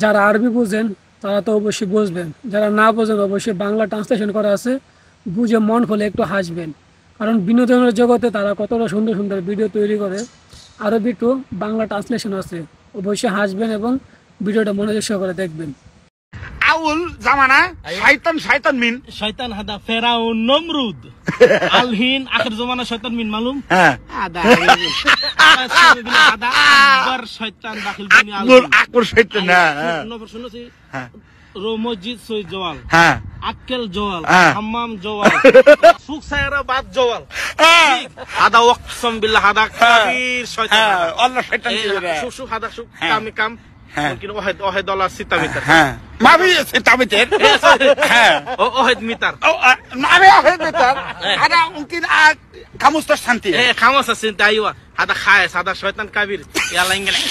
যারা আরবি বুঝেন তারা তো অবশ্যই বুঝবেন, যারা না বোঝেন অবশ্যই বাংলা ট্রান্সলেশন করা আছে, বুঝে মন খুলে একটু হাসবেন। কারণ বিনোদনের জগতে তারা কতটা সুন্দর সুন্দর ভিডিও তৈরি করে, আরবি টু বাংলা ট্রান্সলেশন আছে, অবশ্যই হাসবেন এবং ভিডিওটা মনোযোগ সহকারে দেখবেন। আউল জামানা শয়তান শয়তান মিন শয়তান হাদা ফেরাউন নমরুদ আলহিন আখির জমানা শয়তান মিন মালুম হ্যাঁ আদা আদা আকবর শয়তান দাখিল বিনি আকবর শয়তান না নম্বর শুনছি হ্যাঁ রো মসজিদ সই জওয়াল হ্যাঁ আক্কেল জওয়াল হ্যাঁ। হাম্মাম জওয়াল সুখ সায়রা বাদ জওয়াল হাদা ওয়াকসম বিল্লাহ হাদা কাবীর শয়তান হ্যাঁ আল্লাহ শয়তান কি রে সুখ সুখ হাদা সুখ হ্যাঁ। কামি কাম হ্যাঁ। মমকিন ওয়াহিদ ডলার সিতা মিটার হ্যাঁ মাবি সিতামিতের হ্যাঁ ওয়াহিদ মিটার او معي واحد متر انا ممكن خمسة سنتي ايه 5 سنت ايوه هذا خايس هذا شيطان كبير يلا انجلش